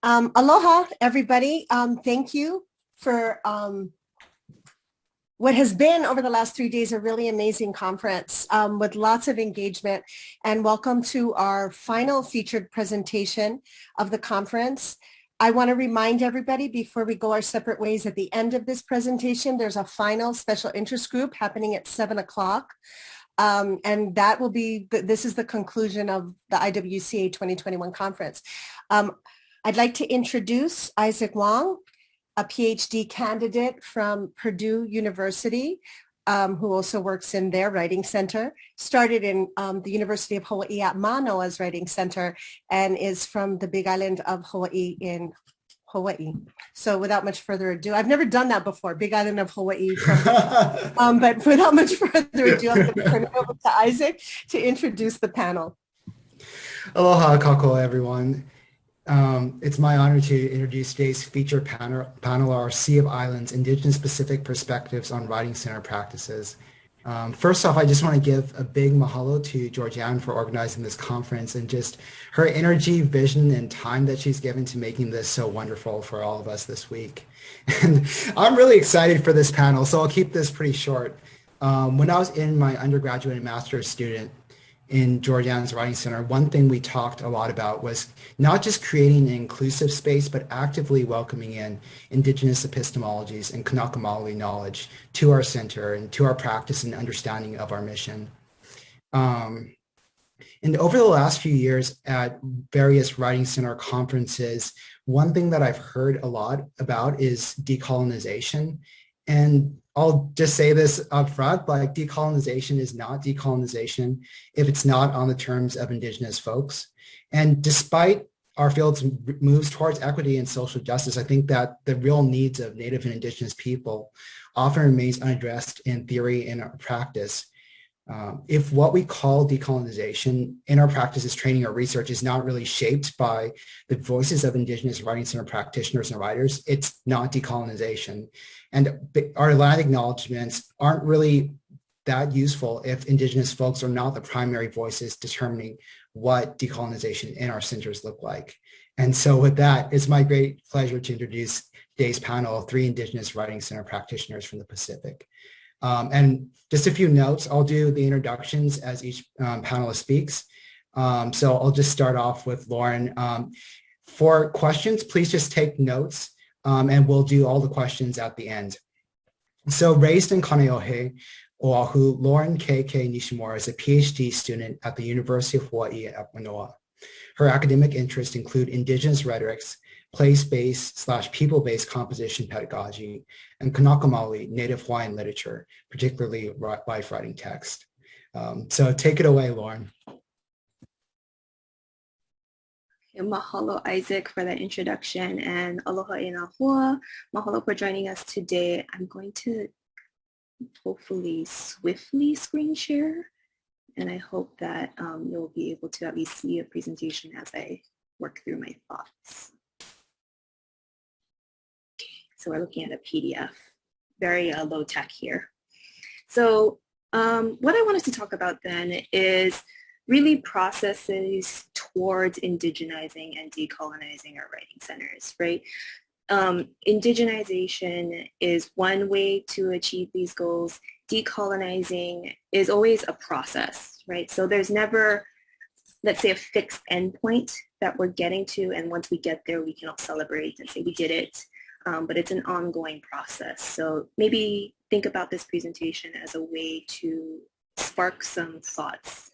Aloha, everybody. Thank you for what has been over the last 3 days a really amazing conference with lots of engagement. And welcome to our final featured presentation of the conference. I want to remind everybody before we go our separate ways at the end of this presentation, there's a final special interest group happening at 7 o'clock. And that will be, this is the conclusion of the IWCA 2021 conference. I'd like to introduce Isaac Wong, a PhD candidate from Purdue University, who also works in their writing center, started in the University of Hawaii at Manoa's writing center, and is from the Big Island of Hawaii in Hawaii. So without much further ado, I've never done that before, Big Island of Hawaii. But without much further ado, I'm going to turn it over to Isaac to introduce the panel. Aloha, kako, everyone. It's my honor to introduce today's featured panel, our Sea of Islands, Indigenous Pacific Perspectives on Writing Center Practices. First off, I just want to give a big mahalo to Georgianne for organizing this conference and just her energy, vision, and time that she's given to making this so wonderful for all of us this week. And I'm really excited for this panel, so I'll keep this pretty short. When I was in my undergraduate and master's student in Georgianne's Writing Center, one thing we talked a lot about was not just creating an inclusive space, but actively welcoming in Indigenous epistemologies and Kanaka Maoli knowledge to our center and to our practice and understanding of our mission. And over the last few years at various Writing Center conferences, one thing that I've heard a lot about is decolonization. And I'll just say this up front, like decolonization is not decolonization if it's not on the terms of Indigenous folks. And despite our field's moves towards equity and social justice, I think that the real needs of Native and Indigenous people often remains unaddressed in theory and practice. If what we call decolonization in our practices, training, or research is not really shaped by the voices of Indigenous Writing Center practitioners and writers, it's not decolonization. And our land acknowledgements aren't really that useful if Indigenous folks are not the primary voices determining what decolonization in our centers look like. And so with that, it's my great pleasure to introduce today's panel of 3 Indigenous Writing Center practitioners from the Pacific. And just a few notes, I'll do the introductions as each panelist speaks. So I'll just start off with Lauren. For questions, please just take notes and we'll do all the questions at the end. So raised in Kaneohe, Oahu, Lauren K.K. Nishimura is a PhD student at the University of Hawaii at Manoa. Her academic interests include Indigenous rhetorics, place-based / people-based composition pedagogy, and Kanaka Maoli, Native Hawaiian literature, particularly life writing text. So take it away, Lauren. Mahalo, Isaac, for that introduction, and aloha e nā hoa. Mahalo for joining us today. I'm going to hopefully swiftly screen share, and I hope that you'll be able to at least see a presentation as I work through my thoughts. So we're looking at a PDF, very low tech here. So what I wanted to talk about then is really processes towards indigenizing and decolonizing our writing centers, right? Indigenization is one way to achieve these goals. Decolonizing is always a process, right? So there's never, let's say, a fixed endpoint that we're getting to, and once we get there, we can all celebrate and say we did it. But it's an ongoing process. So maybe think about this presentation as a way to spark some thoughts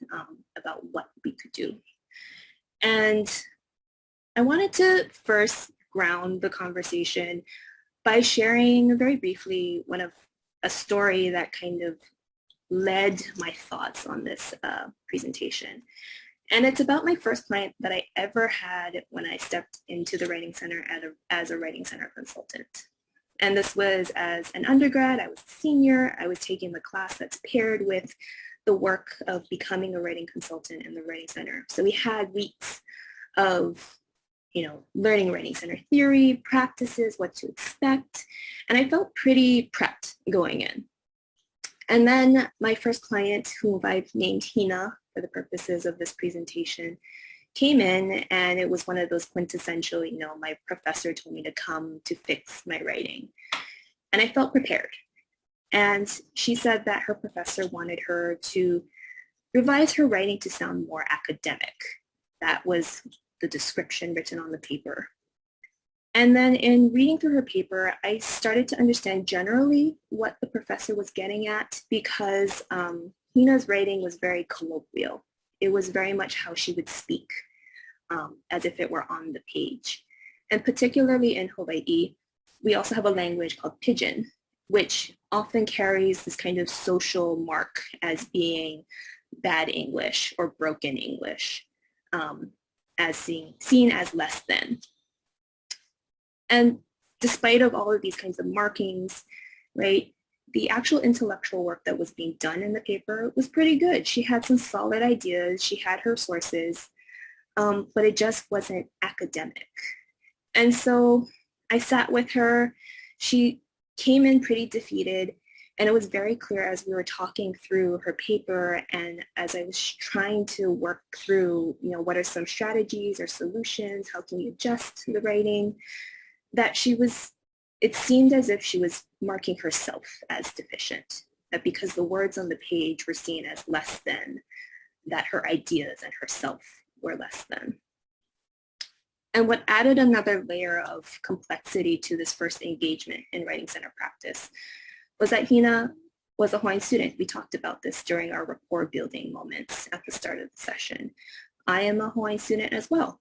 about what we could do. And I wanted to first ground the conversation by sharing very briefly a story that kind of led my thoughts on this presentation. And it's about my first client that I ever had when I stepped into the Writing Center as a Writing Center consultant. And this was as an undergrad. I was a senior. I was taking the class that's paired with the work of becoming a writing consultant in the Writing Center. So we had weeks of, learning Writing Center theory, practices, what to expect. And I felt pretty prepped going in. And then my first client, whom I've named Hina for the purposes of this presentation, came in, and it was one of those quintessential, my professor told me to come to fix my writing. And I felt prepared. And she said that her professor wanted her to revise her writing to sound more academic. That was the description written on the paper. And then in reading through her paper, I started to understand generally what the professor was getting at, because Hina's writing was very colloquial. It was very much how she would speak, as if it were on the page. And particularly in Hawaii, we also have a language called Pidgin, which often carries this kind of social mark as being bad English or broken English, as seen as less than. And despite of all of these kinds of markings, right, the actual intellectual work that was being done in the paper was pretty good. She had some solid ideas, she had her sources, but it just wasn't academic. And so I sat with her. She came in pretty defeated, and it was very clear as we were talking through her paper and as I was trying to work through, what are some strategies or solutions, how can we adjust the writing, that it seemed as if she was marking herself as deficient, that because the words on the page were seen as less than, that her ideas and herself were less than. And what added another layer of complexity to this first engagement in Writing Center practice was that Hina was a Hawaiian student. We talked about this during our rapport building moments at the start of the session. I am a Hawaiian student as well.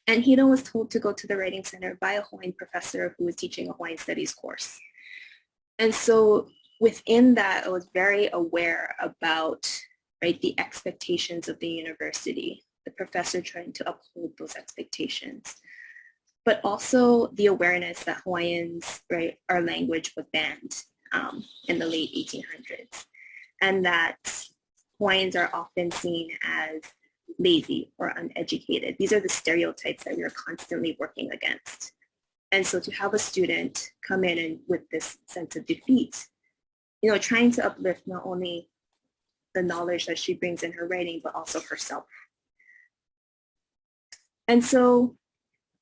And Hina was told to go to the Writing Center by a Hawaiian professor who was teaching a Hawaiian Studies course. And so within that, I was very aware about, right, the expectations of the university, the professor trying to uphold those expectations, but also the awareness that Hawaiians, right, our language was banned in the late 1800s, and that Hawaiians are often seen as lazy or uneducated. These are the stereotypes that we are constantly working against. And so to have a student come in and with this sense of defeat, trying to uplift not only the knowledge that she brings in her writing, but also herself. And so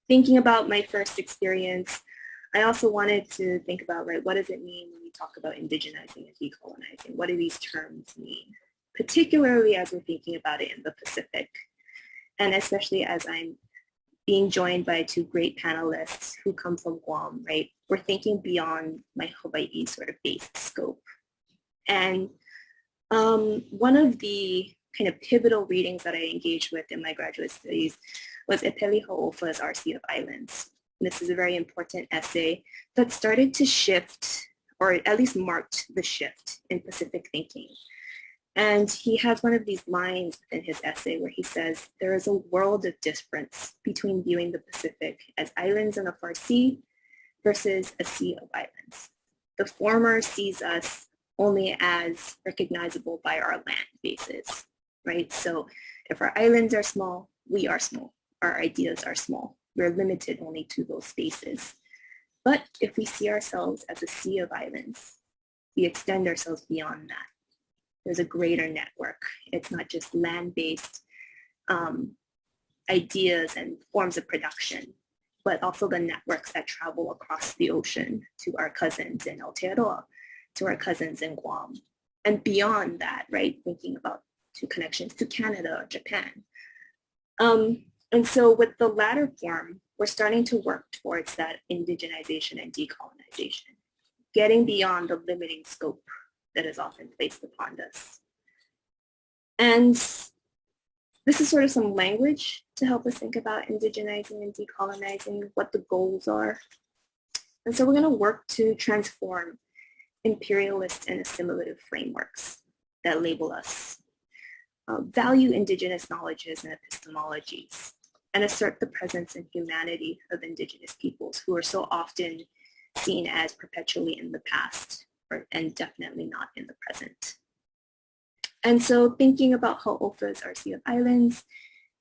thinking about my first experience, I also wanted to think about, right, what does it mean when we talk about indigenizing and decolonizing? What do these terms mean? Particularly as we're thinking about it in the Pacific, and especially as I'm being joined by two great panelists who come from Guam, right? We're thinking beyond my Hawaii sort of based scope. And one of the kind of pivotal readings that I engaged with in my graduate studies was Epeli Hau'ofa's Our Sea of Islands. And this is a very important essay that started to shift, or at least marked the shift in Pacific thinking. And he has one of these lines in his essay where he says, there is a world of difference between viewing the Pacific as islands in a far sea versus a sea of islands. The former sees us only as recognizable by our land bases, right? So if our islands are small, we are small. Our ideas are small. We're limited only to those spaces. But if we see ourselves as a sea of islands, we extend ourselves beyond that. There's a greater network. It's not just land-based ideas and forms of production, but also the networks that travel across the ocean to our cousins in Aotearoa, to our cousins in Guam, and beyond that, right? Thinking about to connections to Canada or Japan. And so with the latter form, we're starting to work towards that indigenization and decolonization, getting beyond the limiting scope that is often placed upon us. And this is sort of some language to help us think about indigenizing and decolonizing, what the goals are. And so we're going to work to transform imperialist and assimilative frameworks that label us, value indigenous knowledges and epistemologies, and assert the presence and humanity of indigenous peoples who are so often seen as perpetually in the past, and definitely not in the present. And so thinking about Hau'ofa's Our Sea of Islands,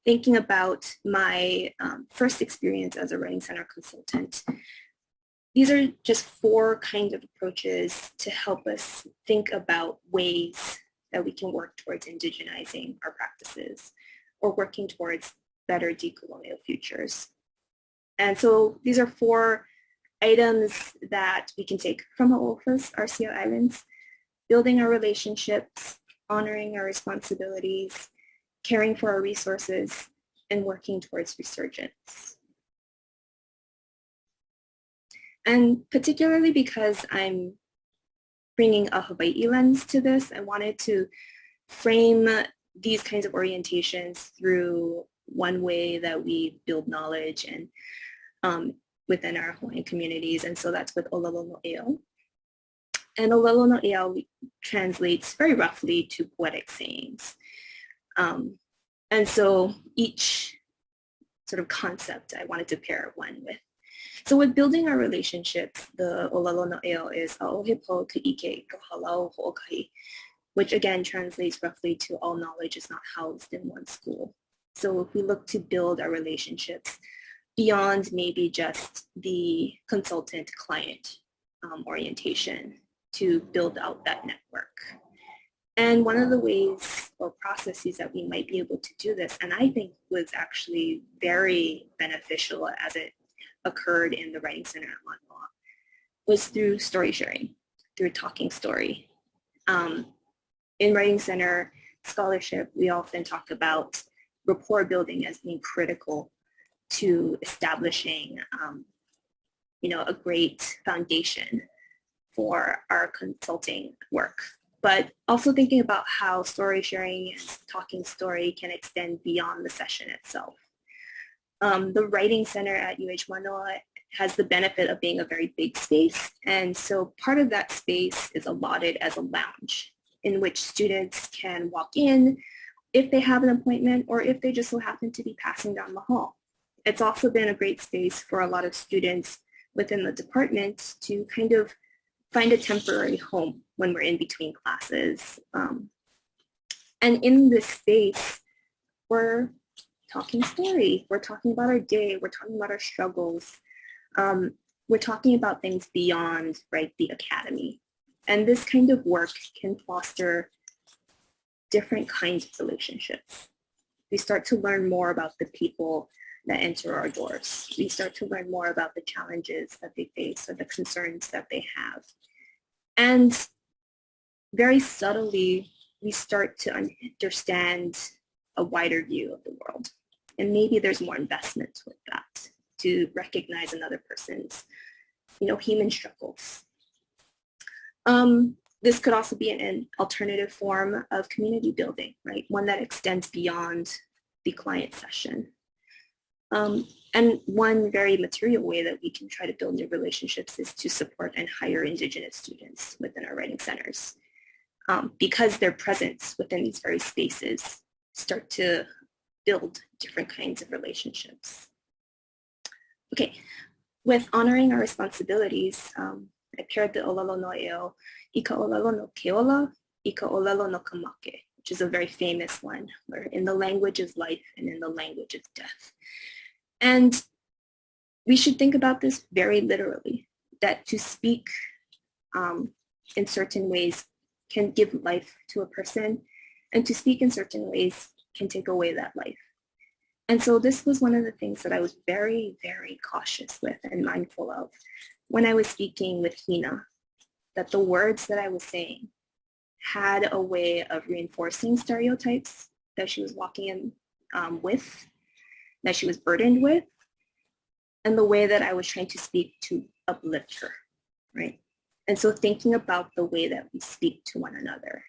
thinking about my first experience as a Writing Center consultant, these are just 4 kind of approaches to help us think about ways that we can work towards indigenizing our practices or working towards better decolonial futures. And so these are 4 items that we can take from Ha'ofus, our Sea Islands: building our relationships, honoring our responsibilities, caring for our resources, and working towards resurgence. And particularly because I'm bringing a Hawaii lens to this, I wanted to frame these kinds of orientations through one way that we build knowledge and within our Hawaiian communities. And so that's with Olelo no Eo. And Olelo no Eo translates very roughly to poetic sayings. And so each sort of concept I wanted to pair one with. So with building our relationships, the Olelo no Eo is Aohe po ka'ike ka halau ho'okahi, which again translates roughly to all knowledge is not housed in one school. So if we look to build our relationships beyond maybe just the consultant-client orientation, to build out that network. And one of the ways or processes that we might be able to do this, and I think was actually very beneficial as it occurred in the Writing Center at Manoa, was through story sharing, through talking story. In Writing Center scholarship, we often talk about rapport building as being critical to establishing a great foundation for our consulting work. But also thinking about how story sharing and talking story can extend beyond the session itself. The Writing Center at UH Manoa has the benefit of being a very big space. And so part of that space is allotted as a lounge in which students can walk in if they have an appointment or if they just so happen to be passing down the hall. It's also been a great space for a lot of students within the department to kind of find a temporary home when we're in between classes. And in this space, we're talking story. We're talking about our day. We're talking about our struggles. We're talking about things beyond, right, the academy. And this kind of work can foster different kinds of relationships. We start to learn more about the people that enter our doors. We start to learn more about the challenges that they face or the concerns that they have. And very subtly, we start to understand a wider view of the world. And maybe there's more investment with that to recognize another person's, human struggles. This could also be an alternative form of community building, right? One that extends beyond the client session. And one very material way that we can try to build new relationships is to support and hire Indigenous students within our writing centers, because their presence within these very spaces start to build different kinds of relationships. Okay, with honoring our responsibilities, I paired the Olelo no Eo, Ika Olelo no Keola, Ika Olelo no Kamake, which is a very famous one, where in the language is life and in the language is death. And we should think about this very literally, that to speak in certain ways can give life to a person, and to speak in certain ways can take away that life. And so this was one of the things that I was very, very cautious with and mindful of when I was speaking with Hina, that the words that I was saying had a way of reinforcing stereotypes that she was walking in with, that she was burdened with, and the way that I was trying to speak to uplift her, right? And so thinking about the way that we speak to one another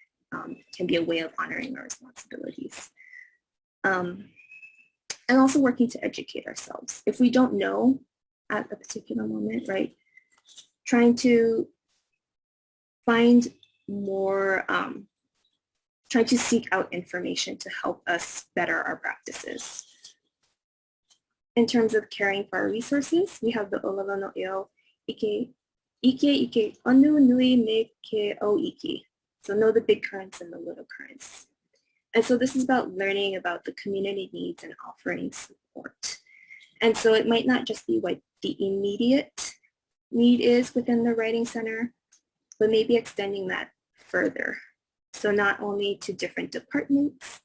can be a way of honoring our responsibilities. And also working to educate ourselves. If we don't know at a particular moment, right? Trying to find more, trying to seek out information to help us better our practices. In terms of caring for our resources, we have the Olelo no Eo, Ike Anu Nui Me Ke O Iki. So know the big currents and the little currents. And so this is about learning about the community needs and offering support. And so it might not just be what the immediate need is within the Writing Center, but maybe extending that further. So not only to different departments,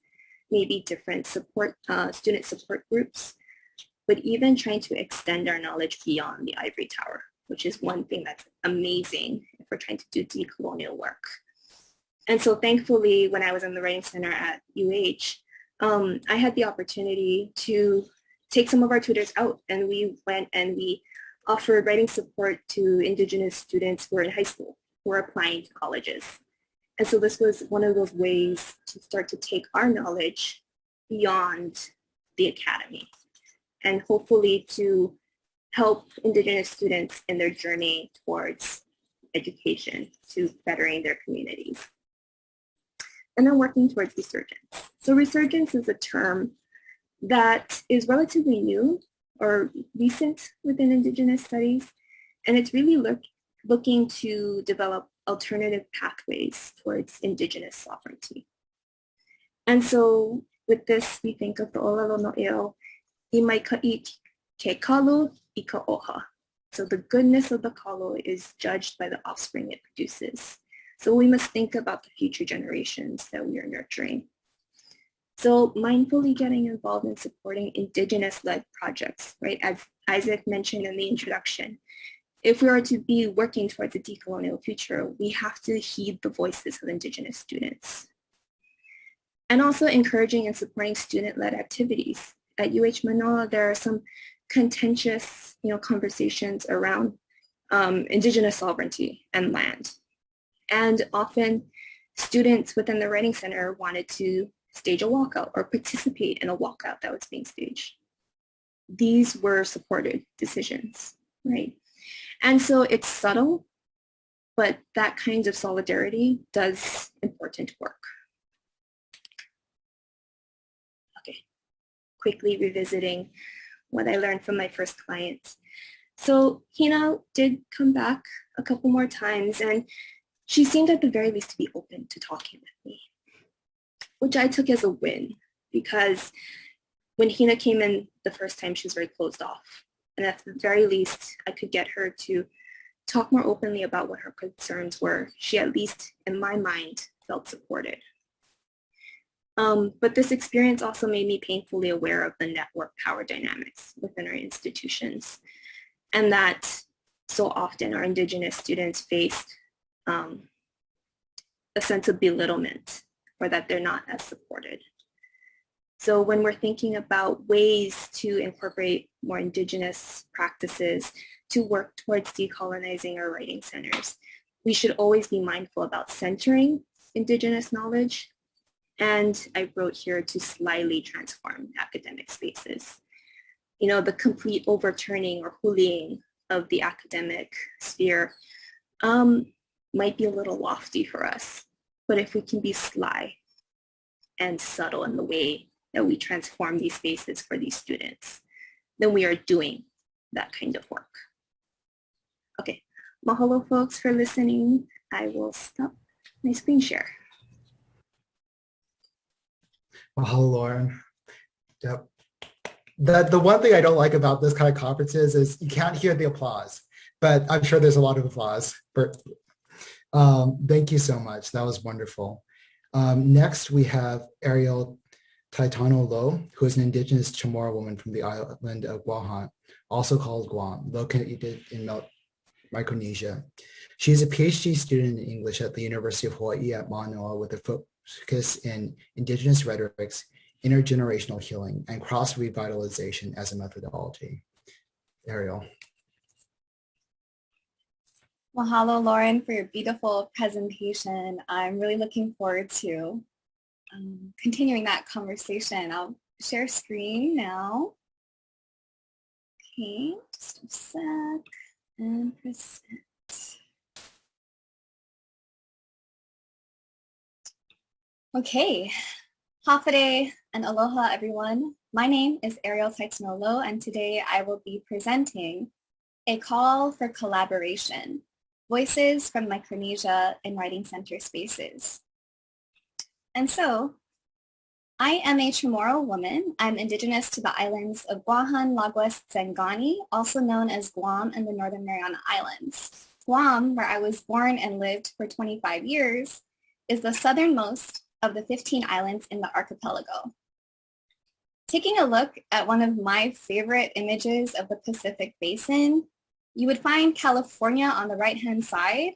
maybe different support, student support groups, but even trying to extend our knowledge beyond the ivory tower, which is one thing that's amazing if we're trying to do decolonial work. And so thankfully, when I was in the Writing Center at I had the opportunity to take some of our tutors out, and we went and we offered writing support to Indigenous students who are in high school, who are applying to colleges. And so this was one of those ways to start to take our knowledge beyond the academy and hopefully to help Indigenous students in their journey towards education, to bettering their communities. And then working towards resurgence. So resurgence is a term that is relatively new or recent within Indigenous studies, and it's really looking to develop alternative pathways towards Indigenous sovereignty. And so with this, we think of the olelo no eo, I mai ka'i ke kalo I ka oha. So the goodness of the kalo is judged by the offspring it produces. So we must think about the future generations that we are nurturing. So mindfully getting involved in supporting Indigenous-led projects, right? As Isaac mentioned in the introduction, if we are to be working towards a decolonial future, we have to heed the voices of Indigenous students. And also encouraging and supporting student-led activities. At Manoa, there are some contentious, conversations around Indigenous sovereignty and land. And often students within the Writing Center wanted to stage a walkout or participate in a walkout that was being staged. These were supported decisions, right? And so it's subtle, but that kind of solidarity does important work. Okay, quickly revisiting what I learned from my first client. So Hina did come back a couple more times, and she seemed at the very least to be open to talking with me, which I took as a win, because when Hina came in the first time, she was very closed off. And at the very least, I could get her to talk more openly about what her concerns were. She, at least in my mind, felt supported. But this experience also made me painfully aware of the network power dynamics within our institutions, and that so often our Indigenous students faced a sense of belittlement, or that they're not as supported. So when we're thinking about ways to incorporate more Indigenous practices to work towards decolonizing our writing centers, we should always be mindful about centering Indigenous knowledge. And I wrote here to slyly transform academic spaces. The complete overturning or huliing of the academic sphere might be a little lofty for us, but if we can be sly and subtle in the way that we transform these spaces for these students, then we are doing that kind of work. Okay, mahalo folks for listening. I will stop my screen share. Mahalo, Lauren. Yep. The one thing I don't like about this kind of conferences is you can't hear the applause, but I'm sure there's a lot of applause. Thank you so much. That was wonderful. Next, we have Arielle Lowe, who is an Indigenous Chamorro woman from the island of Guam, also called Guam, located in Micronesia. She is a PhD student in English at the University of Hawaii at Manoa with a focus in Indigenous rhetorics, intergenerational healing, and cross-revitalization as a methodology. Arielle. Mahalo, Lauren, for your beautiful presentation. I'm really looking forward to continuing that conversation. I'll share screen now. Okay, just a sec and present. Okay, hafere and aloha everyone. My name is Arielle Lowe, and today I will be presenting a call for collaboration, voices from Micronesia in Writing Center spaces. And so, I am a Chamorro woman. I'm Indigenous to the islands of Guam, Laguas, Zangani, also known as Guam and the Northern Mariana Islands. Guam, where I was born and lived for 25 years, is the southernmost of the 15 islands in the archipelago. Taking a look at one of my favorite images of the Pacific Basin, you would find California on the right-hand side,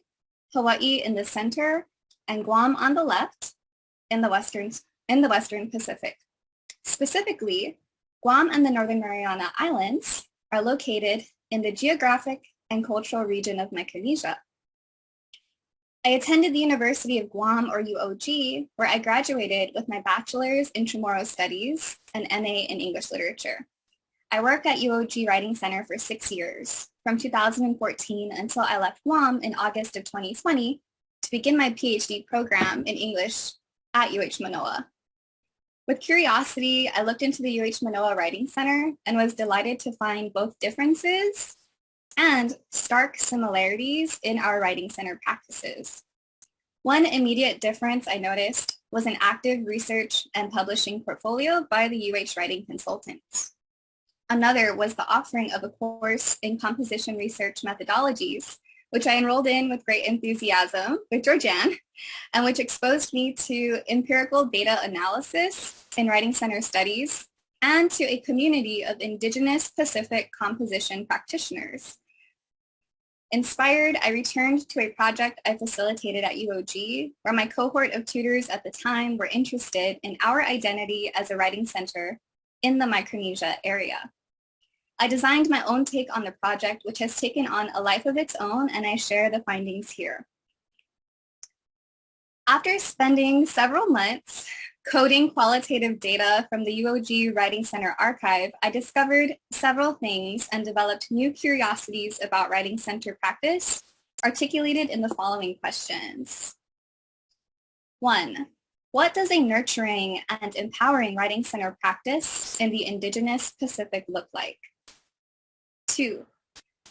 Hawaii in the center, and Guam on the left in the Western Pacific. Specifically, Guam and the Northern Mariana Islands are located in the geographic and cultural region of Micronesia. I attended the University of Guam, or UOG, where I graduated with my bachelor's in Chamorro Studies and MA in English Literature. I worked at UOG Writing Center for 6 years, from 2014 until I left Guam in August of 2020 to begin my PhD program in English at UH Manoa. With curiosity, I looked into the UH Manoa Writing Center and was delighted to find both differences and stark similarities in our writing center practices. One immediate difference I noticed was an active research and publishing portfolio by the UH writing consultants. Another was the offering of a course in composition research methodologies, which I enrolled in with great enthusiasm with Georgianne, and which exposed me to empirical data analysis in writing center studies and to a community of Indigenous Pacific composition practitioners. Inspired, I returned to a project I facilitated at UOG, where my cohort of tutors at the time were interested in our identity as a writing center in the Micronesia area. I designed my own take on the project, which has taken on a life of its own, and I share the findings here. After spending several months coding qualitative data from the UOG Writing Center archive, I discovered several things and developed new curiosities about writing center practice, articulated in the following questions. 1, what does a nurturing and empowering writing center practice in the Indigenous Pacific look like? 2,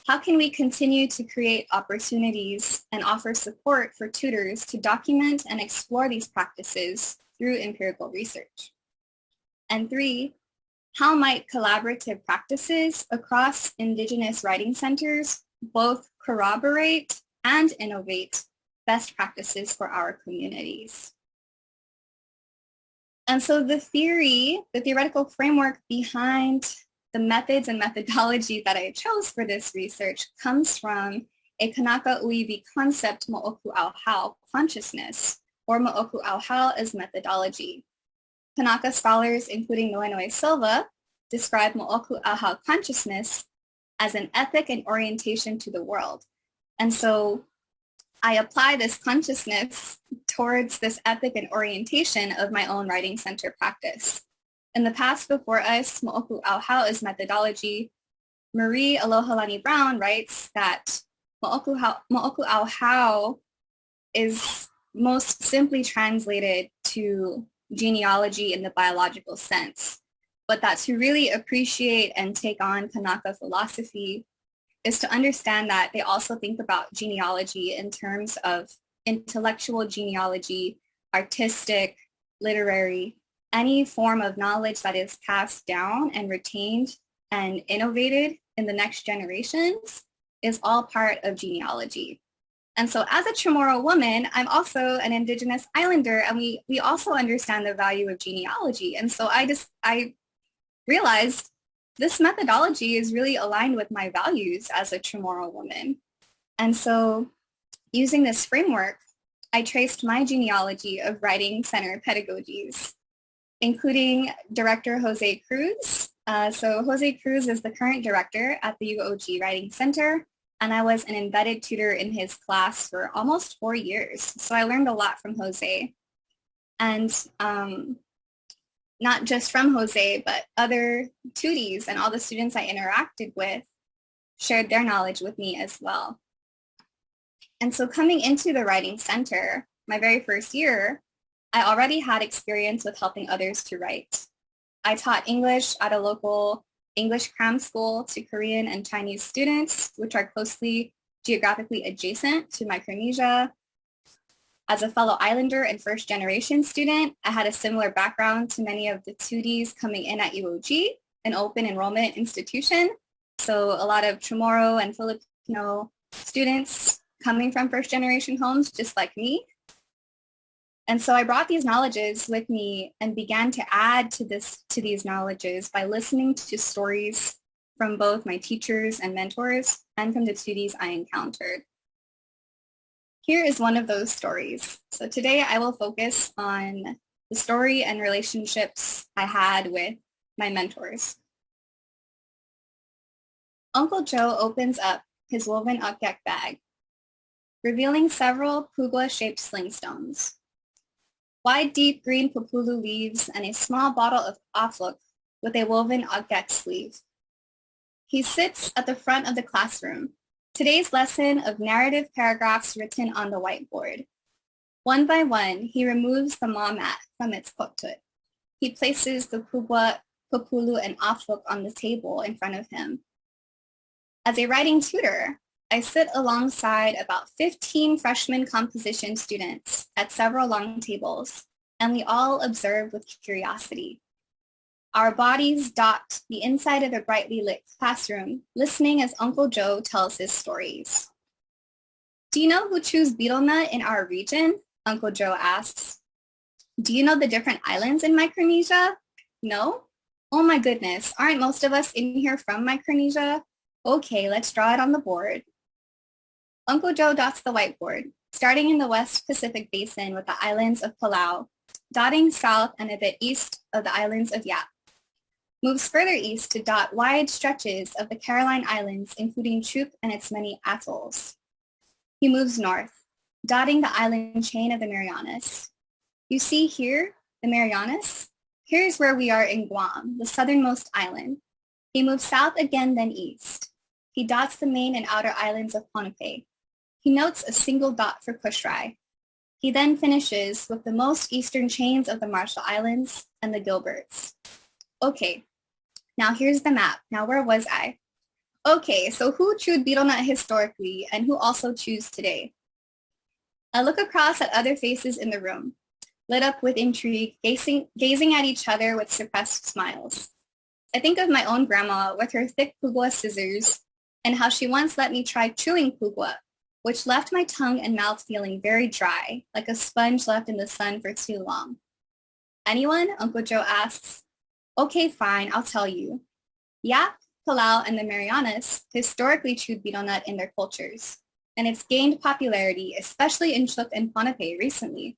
how can we continue to create opportunities and offer support for tutors to document and explore these practices through empirical research? And 3, how might collaborative practices across Indigenous writing centers both corroborate and innovate best practices for our communities? And so the theoretical framework behind the methods and methodology that I chose for this research comes from a Kanaka Uivi concept, mo'oku auhau, consciousness, or mo'oku auhau as methodology. Kanaka scholars, including Noenoe Silva, describe mo'oku auhau consciousness as an ethic and orientation to the world. And so I apply this consciousness towards this ethic and orientation of my own writing center practice. In the past before us, mo'oku auhau is methodology. Marie Alohalani Brown writes that mo'oku auhau is most simply translated to genealogy in the biological sense, but that to really appreciate and take on Kanaka philosophy is to understand that they also think about genealogy in terms of intellectual genealogy, artistic, literary, any form of knowledge that is passed down and retained and innovated in the next generations is all part of genealogy. And so as a Chamorro woman, I'm also an Indigenous Islander, and we also understand the value of genealogy. And so I realized this methodology is really aligned with my values as a Chamorro woman. And so using this framework, I traced my genealogy of writing center pedagogies, including Director Jose Cruz. So Jose Cruz is the current director at the UOG Writing Center, and I was an embedded tutor in his class for almost 4 years. So I learned a lot from Jose. And not just from Jose, but other tuties and all the students I interacted with shared their knowledge with me as well. And so coming into the Writing Center, my very first year, I already had experience with helping others to write. I taught English at a local English cram school to Korean and Chinese students, which are closely geographically adjacent to Micronesia. As a fellow Islander and first generation student, I had a similar background to many of the tuties coming in at UOG, an open enrollment institution. So a lot of Chamorro and Filipino students coming from first generation homes, just like me. And so I brought these knowledges with me and began to add to these knowledges by listening to stories from both my teachers and mentors and from the students I encountered. Here is one of those stories. So today I will focus on the story and relationships I had with my mentors. Uncle Joe opens up his woven object bag, revealing several pugwa-shaped sling stones, wide, deep green pupulu leaves, and a small bottle of afluk with a woven object sleeve. He sits at the front of the classroom. Today's lesson of narrative paragraphs written on the whiteboard. One by one, he removes the maw mat from its kotut. He places the pugwa, pupulu, and afluk on the table in front of him. As a writing tutor, I sit alongside about 15 freshman composition students at several long tables, and we all observe with curiosity. Our bodies dot the inside of the brightly lit classroom, listening as Uncle Joe tells his stories. Do you know who chews betel nut in our region? Uncle Joe asks. Do you know the different islands in Micronesia? No? Oh my goodness, aren't most of us in here from Micronesia? Okay, let's draw it on the board. Uncle Joe dots the whiteboard, starting in the West Pacific Basin with the islands of Palau, dotting south and a bit east of the islands of Yap. Moves further east to dot wide stretches of the Caroline Islands, including Chuuk and its many atolls. He moves north, dotting the island chain of the Marianas. You see here, the Marianas? Here's where we are in Guam, the southernmost island. He moves south again, then east. He dots the main and outer islands of Pohnpei. He notes a single dot for Kusrai. He then finishes with the most eastern chains of the Marshall Islands and the Gilberts. Okay, now here's the map. Now where was I? Okay, so who chewed betel nut historically and who also chews today? I look across at other faces in the room, lit up with intrigue, gazing at each other with suppressed smiles. I think of my own grandma with her thick pugwa scissors and how she once let me try chewing pugwa, which left my tongue and mouth feeling very dry, like a sponge left in the sun for too long. Anyone? Uncle Joe asks. Okay, fine, I'll tell you. Yap, Palau, and the Marianas historically chewed betel nut in their cultures, and it's gained popularity, especially in Chuuk and Pohnpei recently.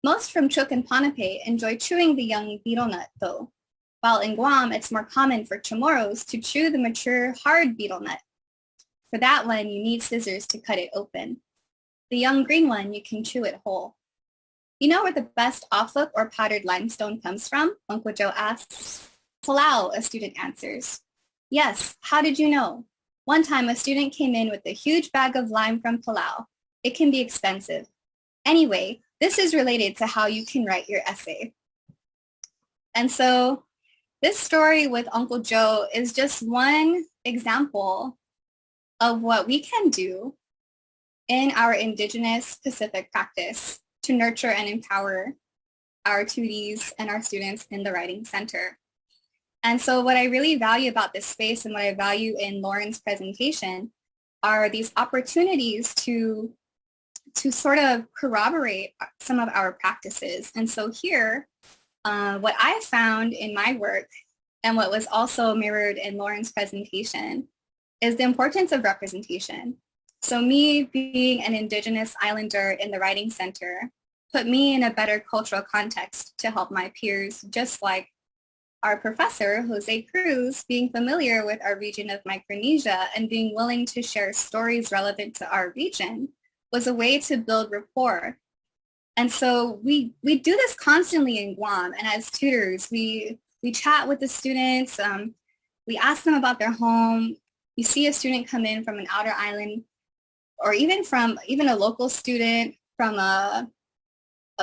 Most from Chuuk and Pohnpei enjoy chewing the young betel nut, though, while in Guam, it's more common for Chamorros to chew the mature, hard betel nut. For that one, you need scissors to cut it open. The young green one, you can chew it whole. You know where the best afluk or powdered limestone comes from? Uncle Joe asks. Palau, a student answers. Yes, how did you know? One time a student came in with a huge bag of lime from Palau. It can be expensive. Anyway, this is related to how you can write your essay. And so this story with Uncle Joe is just one example of what we can do in our Indigenous Pacific practice to nurture and empower our tutees and our students in the Writing Center. And so what I really value about this space and what I value in Lauren's presentation are these opportunities to sort of corroborate some of our practices. And so here, what I found in my work and what was also mirrored in Lauren's presentation is the importance of representation. So me being an Indigenous Islander in the Writing Center put me in a better cultural context to help my peers, just like our professor, Jose Cruz, being familiar with our region of Micronesia and being willing to share stories relevant to our region was a way to build rapport. And so we do this constantly in Guam, and as tutors, we chat with the students, we ask them about their home. You see a student come in from an outer island, or even a local student from a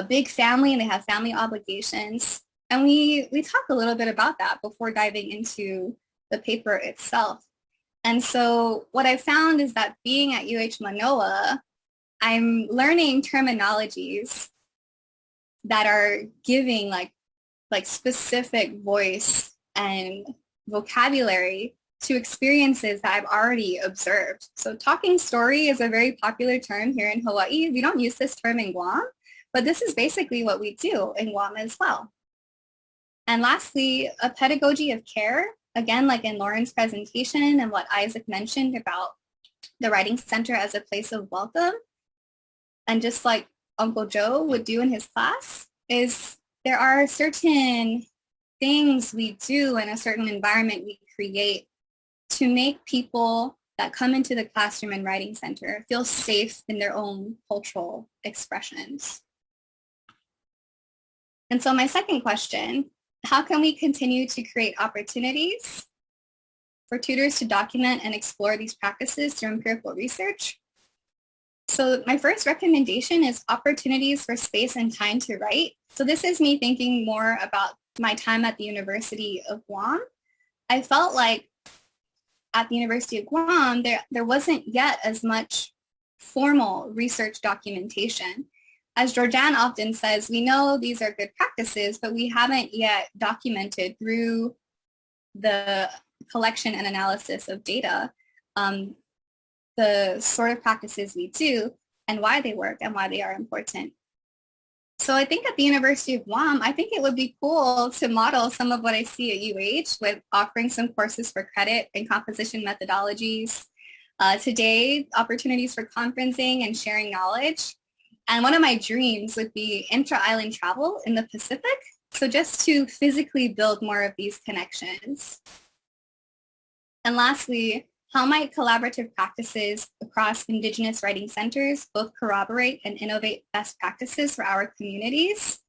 big family and they have family obligations. And we talk a little bit about that before diving into the paper itself. And so what I found is that being at UH Manoa, I'm learning terminologies that are giving like specific voice and vocabulary to experiences that I've already observed. So talking story is a very popular term here in Hawaii. We don't use this term in Guam, but this is basically what we do in Guam as well. And lastly, a pedagogy of care, again, like in Lauren's presentation and what Isaac mentioned about the Writing Center as a place of welcome, and just like Uncle Joe would do in his class, is there are certain things we do in a certain environment we create to make people that come into the classroom and Writing Center feel safe in their own cultural expressions. And so my second question, how can we continue to create opportunities for tutors to document and explore these practices through empirical research? So my first recommendation is opportunities for space and time to write. So this is me thinking more about my time at the University of Guam. I felt like at the University of Guam, there wasn't yet as much formal research documentation. As Georgianne often says, we know these are good practices, but we haven't yet documented through the collection and analysis of data the sort of practices we do and why they work and why they are important. So I think at the University of Guam, I think it would be cool to model some of what I see at UH with offering some courses for credit and composition methodologies. Today, opportunities for conferencing and sharing knowledge. And one of my dreams would be intra-island travel in the Pacific. So just to physically build more of these connections. And lastly, how might collaborative practices across Indigenous writing centers both corroborate and innovate best practices for our communities?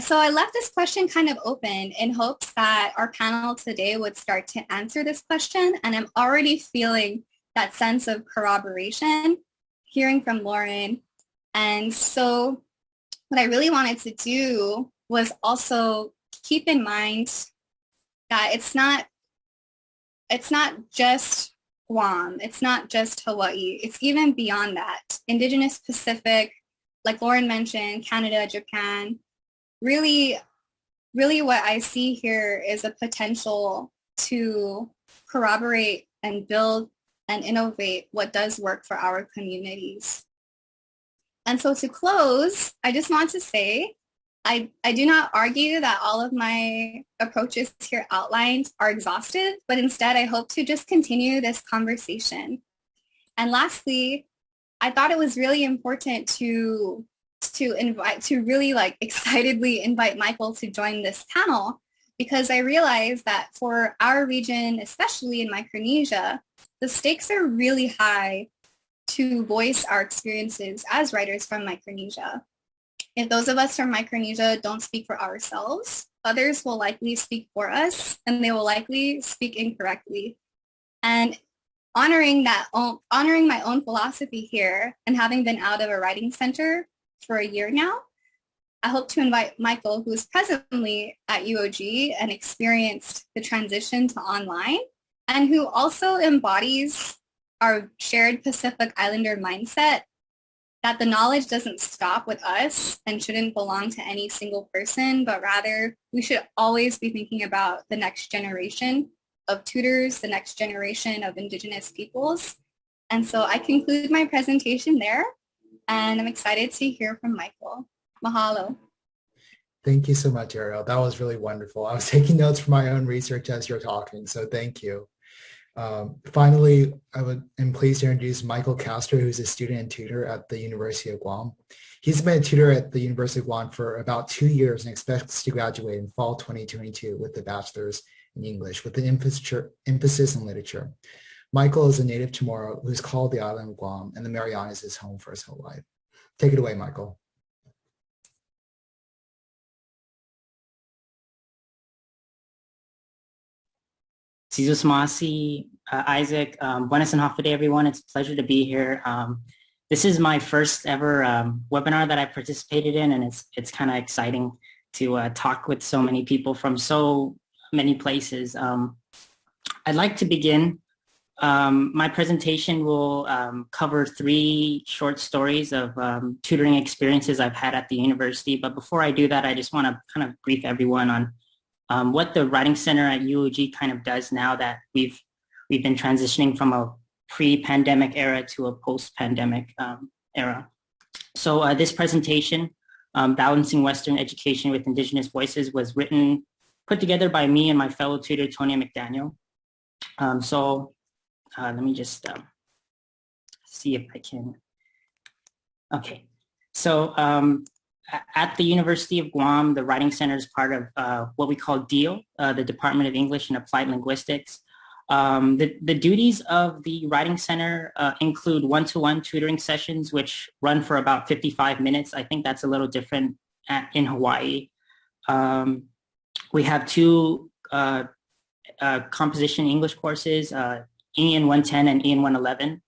So I left this question kind of open in hopes that our panel today would start to answer this question. And I'm already feeling that sense of corroboration, hearing from Lauren. And so what I really wanted to do was also keep in mind that it's not just Guam, it's not just Hawaii, it's even beyond that. Indigenous Pacific, like Lauren mentioned, Canada, Japan, really what I see here is a potential to corroborate and build and innovate what does work for our communities. And so to close, I just want to say, I do not argue that all of my approaches here outlined are exhaustive, but instead I hope to just continue this conversation. And lastly, I thought it was really important to really like excitedly invite Michael to join this panel, because I realized that for our region, especially in Micronesia, the stakes are really high to voice our experiences as writers from Micronesia. If those of us from Micronesia don't speak for ourselves, others will likely speak for us, and they will likely speak incorrectly. And honoring my own philosophy here, and having been out of a writing center for a year now, I hope to invite Michael, who is presently at UOG and experienced the transition to online, and who also embodies our shared Pacific Islander mindset, that the knowledge doesn't stop with us and shouldn't belong to any single person, but rather we should always be thinking about the next generation of tutors, the next generation of Indigenous peoples. And so I conclude my presentation there, and I'm excited to hear from Michael. Mahalo. Thank you so much, Arielle. That was really wonderful. I was taking notes for my own research as you're talking, so thank you. Finally, I'm pleased to introduce Michael Castro, who's a student and tutor at the University of Guam. He's been a tutor at the University of Guam for about 2 years and expects to graduate in fall 2022 with a bachelor's in English with an emphasis in literature. Michael is a native Chamorro who's called the island of Guam and the Marianas his home for his whole life. Take it away, Michael. Sizusmasi, Isaac, buenas and hafa day, everyone. It's a pleasure to be here. This is my first ever webinar that I participated in, and it's kind of exciting to talk with so many people from so many places. I'd like to begin. My presentation will cover 3 short stories of tutoring experiences I've had at the university. But before I do that, I just want to kind of brief everyone on what the Writing Center at UOG kind of does now that we've been transitioning from a pre-pandemic era to a post-pandemic era. So this presentation Balancing Western Education with Indigenous Voices, was put together by me and my fellow tutor, Tonya McDaniel. Let me just see if I can. Okay, so at the University of Guam, the Writing Center is part of what we call DEAL, the Department of English and Applied Linguistics. The duties of the Writing Center include one-to-one tutoring sessions, which run for about 55 minutes. I think that's a little different in Hawaii. We have two composition English courses, EN 110 and EN 111.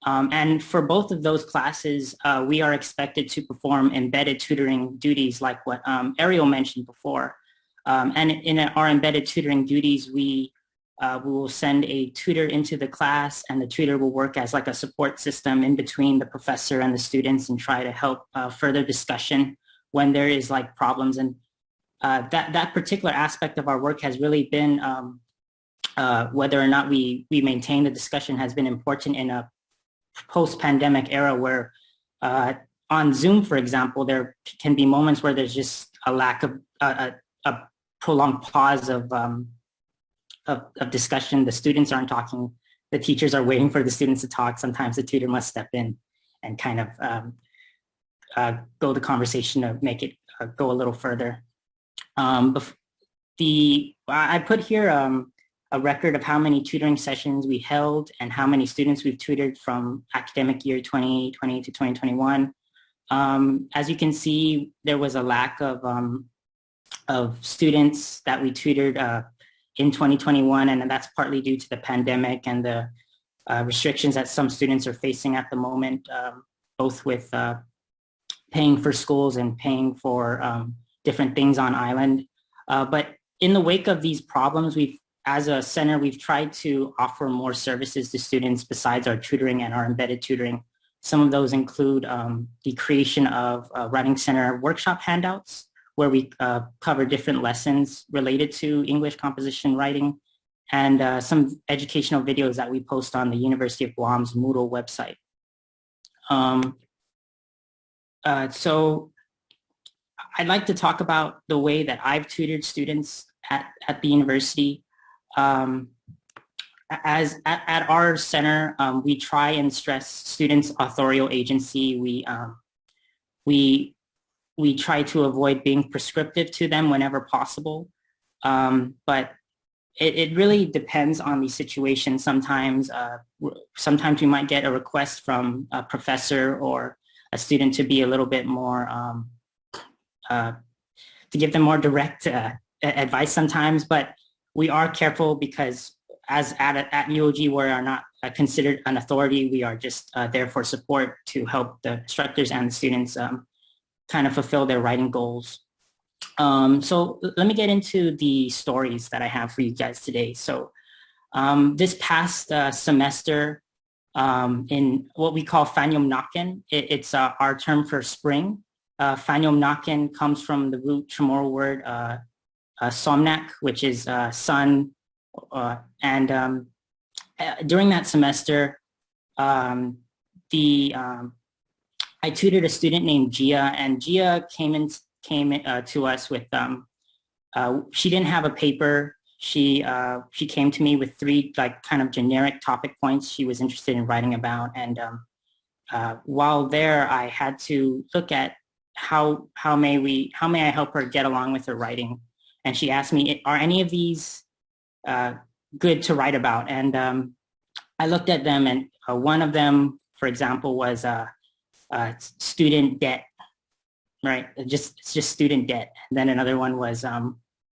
And for both of those classes, we are expected to perform embedded tutoring duties like what Arielle mentioned before. And in our embedded tutoring duties, we will send a tutor into the class, and the tutor will work as like a support system in between the professor and the students and try to help further discussion when there is like problems. And that particular aspect of our work has really been, whether or not we maintain the discussion, has been important in a post-pandemic era where on Zoom, for example, there can be moments where there's just a lack of a prolonged pause of discussion. The students aren't talking. The teachers are waiting for the students to talk. Sometimes the tutor must step in and kind of go the conversation to make it go a little further. I put here a record of how many tutoring sessions we held and how many students we've tutored from academic year 2020 to 2021. As you can see, there was a lack of students that we tutored in 2021, and that's partly due to the pandemic and the restrictions that some students are facing at the moment, both with paying for schools and paying for different things on island. But in the wake of these problems, as a center, we've tried to offer more services to students besides our tutoring and our embedded tutoring. Some of those include the creation of Writing Center workshop handouts, where we cover different lessons related to English composition writing, and some educational videos that we post on the University of Guam's Moodle website. So I'd like to talk about the way that I've tutored students at the university. At our center, we try and stress students' authorial agency. We try to avoid being prescriptive to them whenever possible, but it really depends on the situation. Sometimes we might get a request from a professor or a student to be a little bit more, to give them more direct advice sometimes, but we are careful because as at UOG, we are not considered an authority. We are just there for support to help the instructors and the students kind of fulfill their writing goals. So let me get into the stories that I have for you guys today. So this past semester in what we call Fanyom Naken, it's our term for spring. Fanyom Naken comes from the root Chamorro word Somnak, which is sun. And during that semester, I tutored a student named Gia, and Gia came to us with, she didn't have a paper. She came to me with 3 like kind of generic topic points she was interested in writing about. And while there, I had to look at how may I help her get along with her writing. And she asked me, are any of these good to write about? And I looked at them, and one of them, for example, was student debt, right? It's just student debt. And then another one was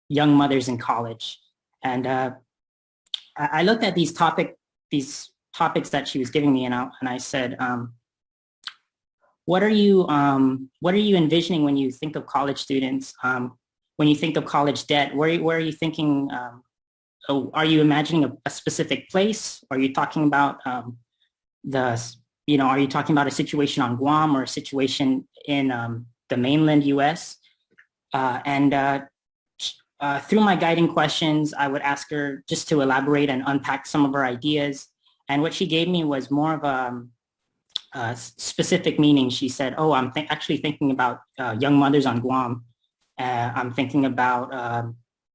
young mothers in college. And I looked at these topics that she was giving me, and I said, what are you envisioning when you think of college students? When you think of college debt, where are you thinking? Are you imagining a specific place? Are you talking about are you talking about a situation on Guam or a situation in the mainland U.S.? Through my guiding questions, I would ask her just to elaborate and unpack some of her ideas. And what she gave me was more of specific meaning. She said, oh, I'm actually thinking about young mothers on Guam. I'm thinking about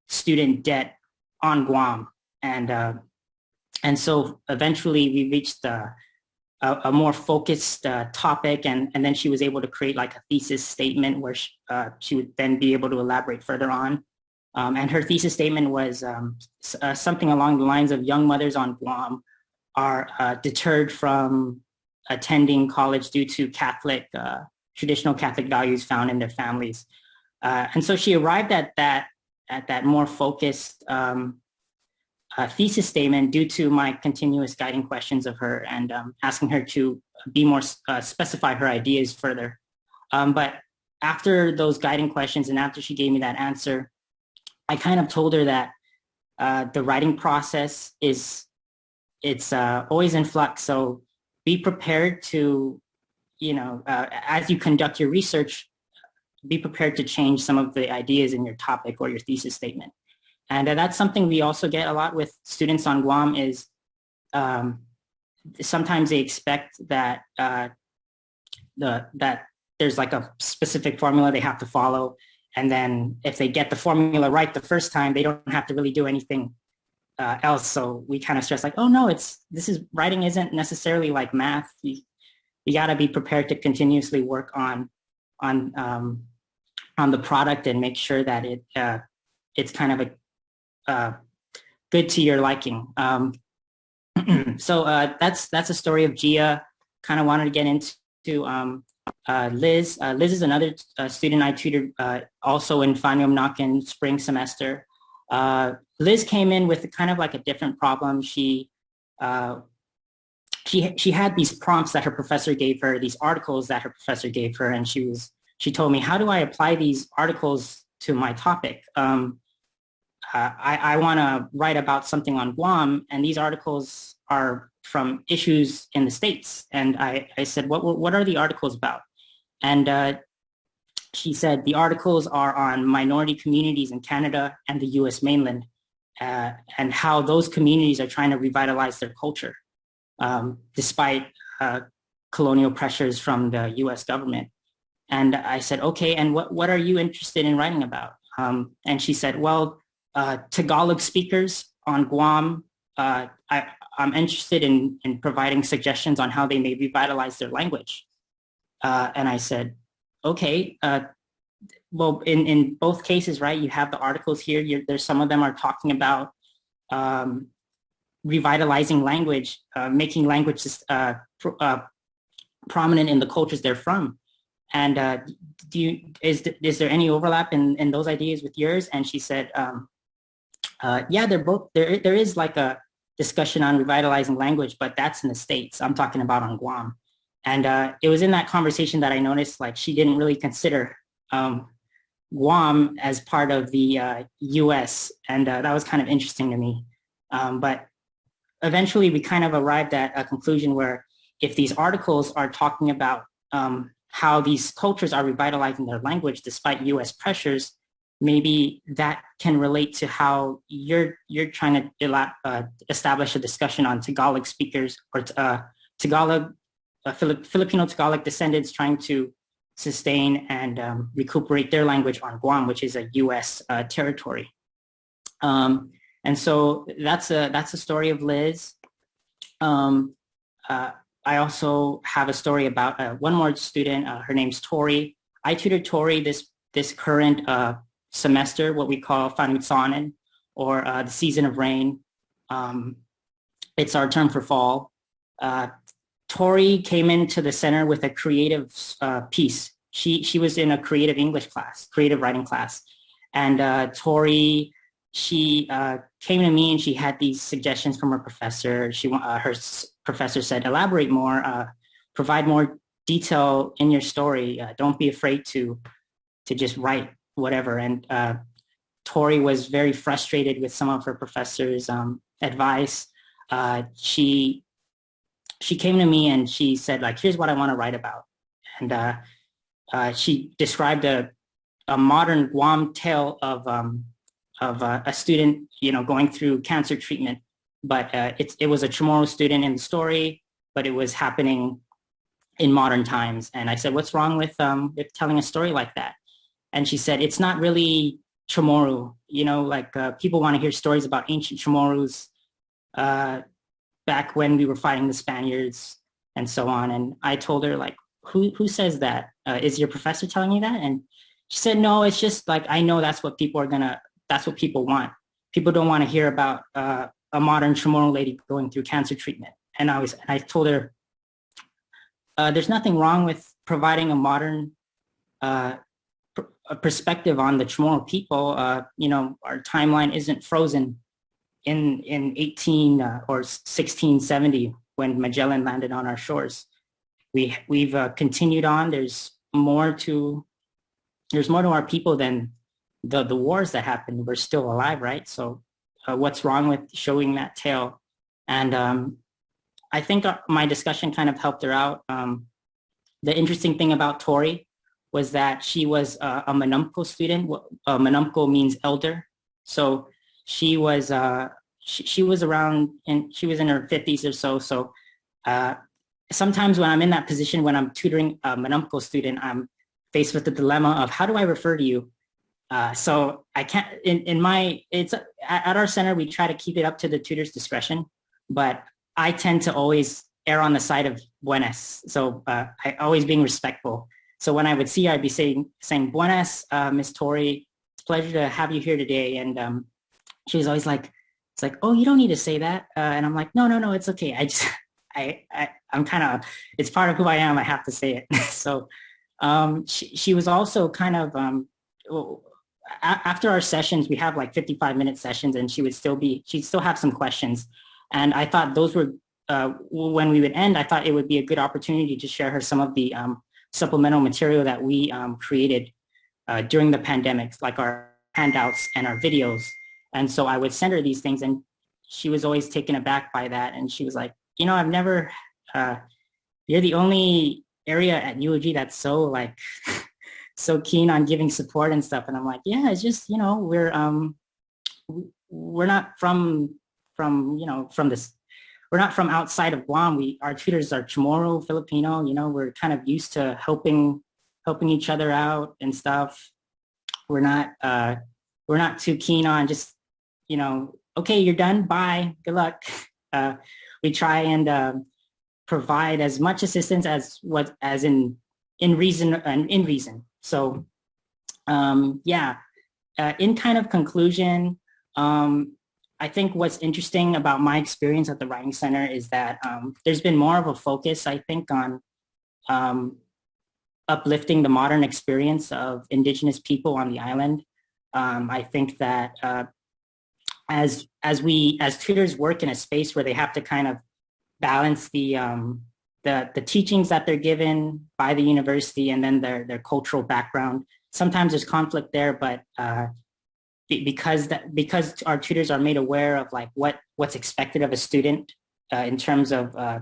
student debt on Guam. And so eventually we reached a more focused topic, and then she was able to create like a thesis statement where she would then be able to elaborate further on. And her thesis statement was something along the lines of young mothers on Guam are deterred from attending college due to traditional Catholic values found in their families. And so she arrived at that more focused thesis statement due to my continuous guiding questions of her and asking her to be more specify her ideas further. But after those guiding questions and after she gave me that answer, I kind of told her that the writing process it's always in flux. So be prepared to, as you conduct your research, be prepared to change some of the ideas in your topic or your thesis statement. And that's something we also get a lot with students on Guam is sometimes they expect that that there's like a specific formula they have to follow. And then if they get the formula right the first time, they don't have to really do anything else. So we kind of stress like, oh no, writing isn't necessarily like math. You got to be prepared to continuously work on the product and make sure that it's kind of good to your liking. So that's a story of Gia. Kind of wanted to get into Liz. Liz is another student I tutored also in Fanium spring semester. Liz came in with kind of like a different problem. She had these prompts that her professor gave her, these articles that her professor gave her, and she told me, how do I apply these articles to my topic? I want to write about something on Guam, and these articles are from issues in the States. And I said, what are the articles about? And she said, the articles are on minority communities in Canada and the US mainland, and how those communities are trying to revitalize their culture, despite colonial pressures from the US government. And I said, okay, and what are you interested in writing about? And she said, well, Tagalog speakers on Guam, I'm interested in providing suggestions on how they may revitalize their language. And I said, okay, well, in both cases, right, you have the articles here. There's some of them are talking about revitalizing language, making language prominent in the cultures they're from. And is there any overlap in those ideas with yours? And she said, yeah, they're both, there is like a discussion on revitalizing language, but that's in the States. I'm talking about on Guam. And it was in that conversation that I noticed like she didn't really consider Guam as part of the US. And that was kind of interesting to me. But eventually we kind of arrived at a conclusion where if these articles are talking about how these cultures are revitalizing their language despite US pressures, maybe that can relate to how you're trying to establish a discussion on Tagalog speakers or Tagalog, Filipino Tagalog descendants trying to sustain and recuperate their language on Guam, which is a U.S. territory. And so that's a story of Liz. I also have a story about one more student. Her name's Tori. I tutored Tori this current semester, what we call Fanutsanen, or the season of rain. It's our term for fall. Tori came into the center with a creative piece. She was in a creative English class, creative writing class. And Tori, she came to me and she had these suggestions from her professor. Her professor said, elaborate more, provide more detail in your story. Don't be afraid to just write whatever. And Tori was very frustrated with some of her professor's advice. She came to me and she said, like, here's what I want to write about. And she described a modern Guam tale of a student, going through cancer treatment. But it was a Chamorro student in the story, but it was happening in modern times. And I said, what's wrong with telling a story like that? And she said, it's not really Chamorro, like people want to hear stories about ancient Chamorros back when we were fighting the Spaniards and so on. And I told her, like, who says that? Is your professor telling you that? And she said, no, it's just like, I know that's what people that's what people want. People don't want to hear about a modern Chamorro lady going through cancer treatment. And I told her, there's nothing wrong with providing a modern a perspective on the Chamorro people. Our timeline isn't frozen in 18 or 1670 when Magellan landed on our shores. We've continued on. There's more to our people than the wars that happened. We're still alive, right? So what's wrong with showing that tale? And I think my discussion kind of helped her out. The interesting thing about Tori was that she was a Manumco student. Manumco means elder. So she was she was around, and she was in her 50s or so. So sometimes when I'm in that position, when I'm tutoring a Manumco student, I'm faced with the dilemma of how do I refer to you? So I can't, it's at our center, we try to keep it up to the tutor's discretion, but I tend to always err on the side of buenas. So I always being respectful. So when I would see her, I'd be saying buenas, Miss Tori, it's a pleasure to have you here today. And she was always like, it's like, oh, you don't need to say that. And I'm like, no, it's okay. I'm kind of, it's part of who I am. I have to say it. So she was also kind of, after our sessions, we have like 55-minute sessions, and she'd still have some questions. And I thought those were, when we would end, I thought it would be a good opportunity to share her some of the supplemental material that we created during the pandemic, like our handouts and our videos. And so I would send her these things, and she was always taken aback by that. And she was like, I've never, you're the only area at UOG that's so like, so keen on giving support and stuff. And I'm like, yeah, it's just, we're not from this, we're not from outside of Guam. Our tutors are Chamorro, Filipino, we're kind of used to helping each other out and stuff. We're not too keen on just, okay, you're done, bye, good luck. We try and provide as much assistance as in reason and in reason. So in kind of conclusion, I think what's interesting about my experience at the Writing Center is that there's been more of a focus, I think, on uplifting the modern experience of Indigenous people on the island. I think that as tutors work in a space where they have to kind of balance the teachings that they're given by the university and then their cultural background, sometimes there's conflict there, but because our tutors are made aware of like what's expected of a student in terms of the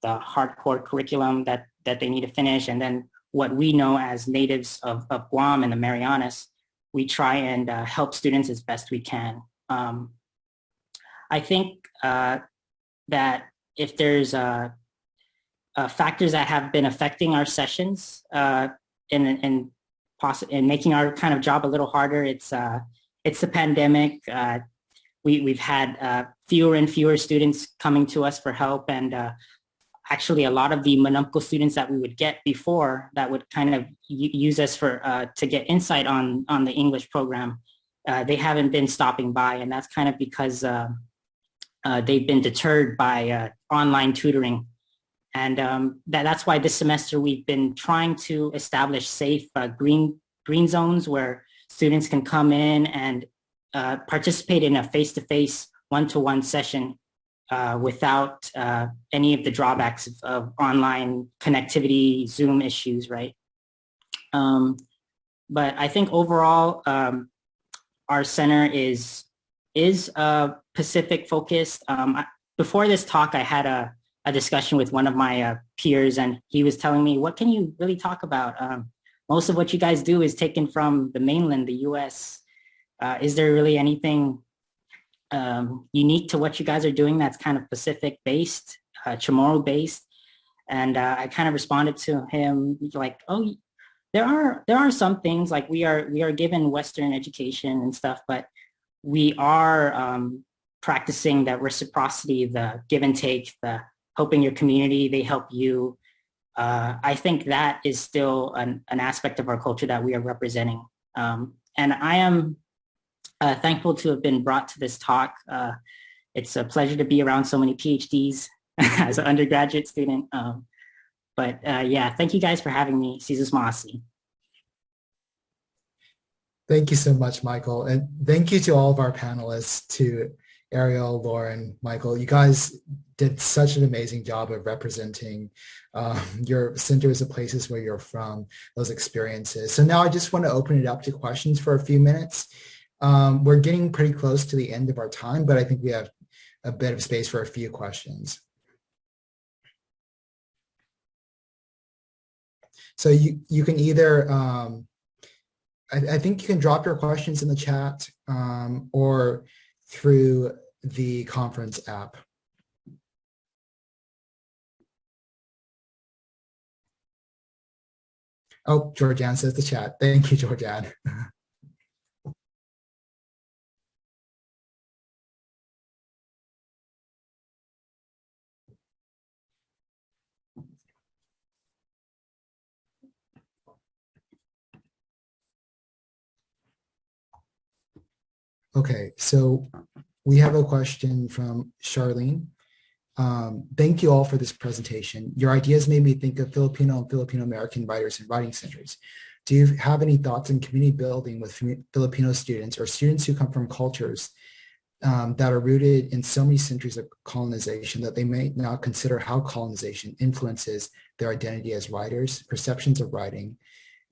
hardcore curriculum that they need to finish, and then what we know as natives of Guam and the Marianas, we try and help students as best we can. I think that if there's factors that have been affecting our sessions in making our kind of job a little harder, it's the pandemic. We've had fewer and fewer students coming to us for help, and actually a lot of the Manumco students that we would get before that would kind of use us to get insight on the English program, they haven't been stopping by, and that's kind of because they've been deterred by online tutoring. And that's why this semester we've been trying to establish safe green zones where students can come in and participate in a face-to-face, one-to-one session without any of the drawbacks of online connectivity, Zoom issues, right? But I think overall, our center is Pacific focused. Before this talk, I had a discussion with one of my peers, and he was telling me, what can you really talk about? Most of what you guys do is taken from the mainland, the US. Is there really anything unique to what you guys are doing that's kind of Pacific based, Chamorro based? And I kind of responded to him like, oh, there are some things like we are given Western education and stuff, but we are practicing that reciprocity, the give and take, the helping your community, they help you. I think that is still an aspect of our culture that we are representing. And I am thankful to have been brought to this talk. It's a pleasure to be around so many PhDs as an undergraduate student. But yeah, thank you guys for having me. Jesus Masi. Thank you so much, Michael. And thank you to all of our panelists, to Arielle, Lauren, Michael. You guys did such an amazing job of representing your centers, the places where you're from, those experiences. So now I just want to open it up to questions for a few minutes. We're getting pretty close to the end of our time, but I think we have a bit of space for a few questions. So you can either, I think you can drop your questions in the chat or through the conference app. Oh, Georgianne says the chat. Thank you, Georgianne. Okay, so we have a question from Charlene. Thank you all for this presentation. Your ideas made me think of Filipino and Filipino American writers and writing centers. Do you have any thoughts on community building with Filipino students or students who come from cultures that are rooted in so many centuries of colonization that they may not consider how colonization influences their identity as writers, perceptions of writing,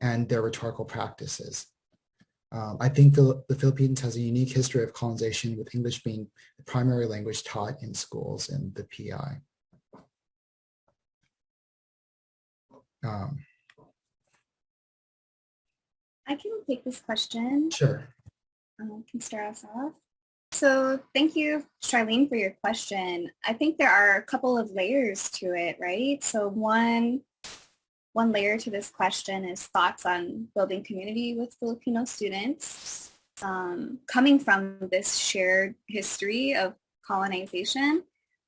and their rhetorical practices? I think the Philippines has a unique history of colonization, with English being the primary language taught in schools and the PI. I can take this question. Sure. Can start us off. So thank you, Charlene, for your question. I think there are a couple of layers to it, right? So one layer to this question is thoughts on building community with Filipino students, coming from this shared history of colonization.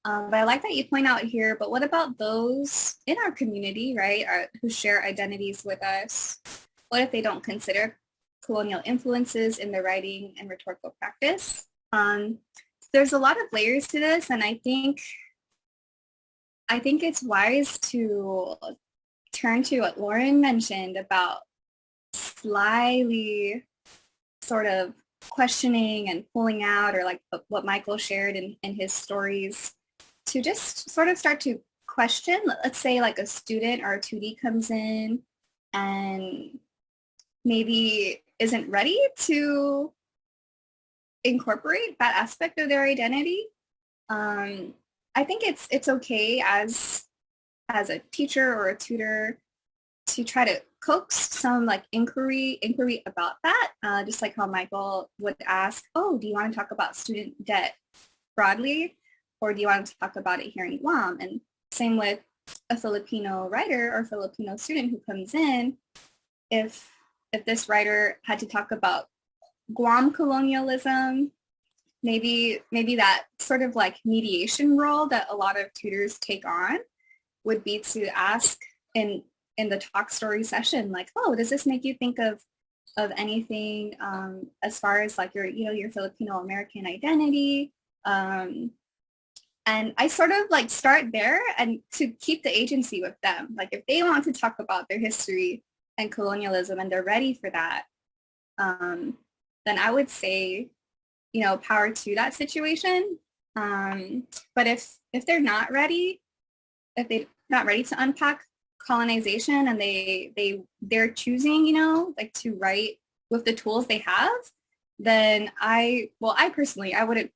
But I like that you point out here, but what about those in our community, right, who share identities with us? What if they don't consider colonial influences in their writing and rhetorical practice? There's a lot of layers to this, and I think it's wise to turn to what Lauren mentioned about slyly sort of questioning and pulling out, or like what Michael shared in his stories, to just sort of start to question. Let's say like a student or a 2D comes in and maybe isn't ready to incorporate that aspect of their identity. I think it's okay as a teacher or a tutor to try to coax some like inquiry about that, just like how Michael would ask, oh, do you want to talk about student debt broadly, or do you want to talk about it here in Guam? And same with a Filipino writer or Filipino student who comes in, if this writer had to talk about Guam colonialism, maybe that sort of like mediation role that a lot of tutors take on would be to ask in the talk story session, like, oh, does this make you think of anything as far as like your Filipino American identity? And I sort of like start there, and to keep the agency with them. Like if they want to talk about their history and colonialism and they're ready for that, then I would say, power to that situation. But if they're not ready, if they're not ready to unpack colonization and they're choosing, like to write with the tools they have, then I personally, I wouldn't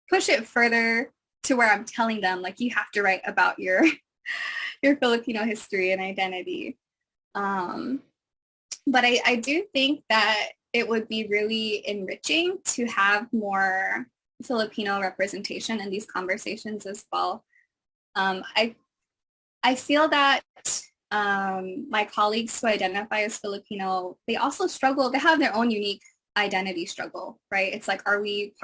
push it further to where I'm telling them like you have to write about your Filipino history and identity. But I do think that it would be really enriching to have more Filipino representation in these conversations as well. I feel that my colleagues who identify as Filipino, they also struggle, they have their own unique identity struggle, right? It's like, are we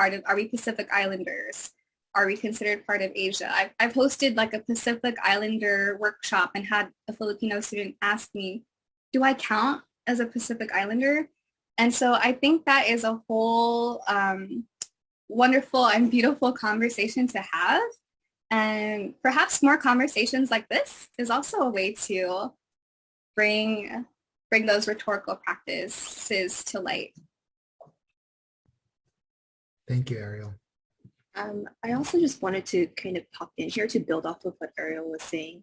Pacific Islanders? Are we considered part of Asia? I've hosted like a Pacific Islander workshop and had a Filipino student ask me, do I count as a Pacific Islander? And so I think that is a whole wonderful and beautiful conversation to have. And perhaps more conversations like this is also a way to bring those rhetorical practices to light. Thank you, Arielle. I also just wanted to kind of pop in here to build off of what Arielle was saying.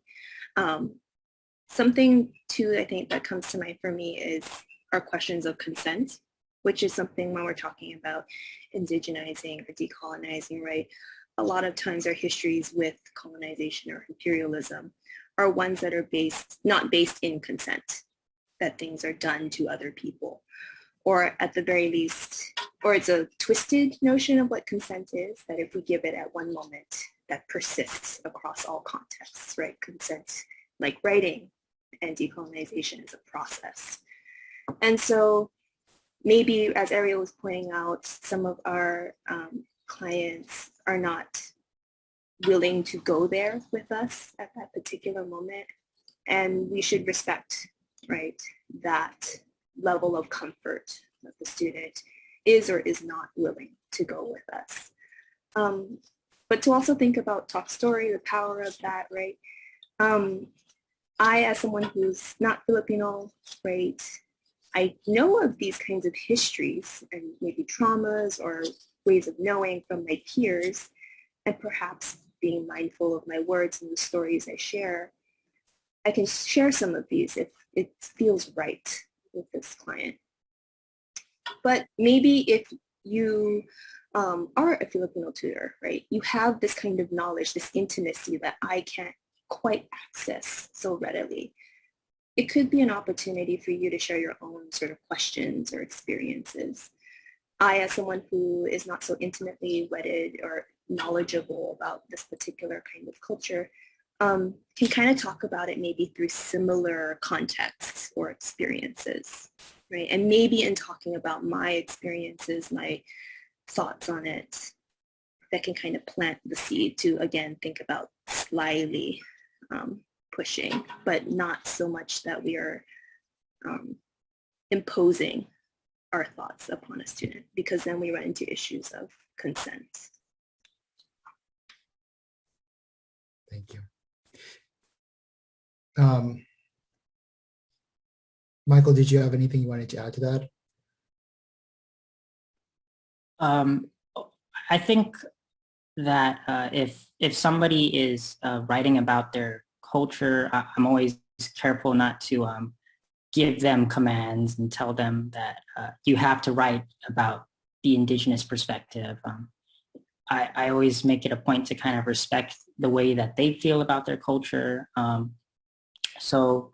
Something too, I think that comes to mind for me is our questions of consent, which is something when we're talking about indigenizing or decolonizing, right? A lot of times our histories with colonization or imperialism are ones that are not based in consent, that things are done to other people, or at the very least, or it's a twisted notion of what consent is, that if we give it at one moment, that persists across all contexts, right? Consent, like writing, and decolonization is a process. And so maybe, as Arielle was pointing out, some of our clients are not willing to go there with us at that particular moment. And we should respect, right, that level of comfort that the student is or is not willing to go with us. But to also think about talk story, the power of that, right? I, as someone who's not Filipino, right, I know of these kinds of histories and maybe traumas or ways of knowing from my peers, and perhaps being mindful of my words and the stories I share. I can share some of these if it feels right with this client. But maybe if you are a Filipino tutor, right, you have this kind of knowledge, this intimacy that I can't quite access so readily. It could be an opportunity for you to share your own sort of questions or experiences. I, as someone who is not so intimately wedded or knowledgeable about this particular kind of culture, can kind of talk about it maybe through similar contexts or experiences, right? And maybe in talking about my experiences, my thoughts on it, that can kind of plant the seed to, again, think about slyly pushing, but not so much that we are imposing our thoughts upon a student, because then we run into issues of consent. Thank you. Michael, did you have anything you wanted to add to that? I think that if somebody is writing about their culture, I'm always careful not to give them commands and tell them that you have to write about the Indigenous perspective. I always make it a point to kind of respect the way that they feel about their culture. So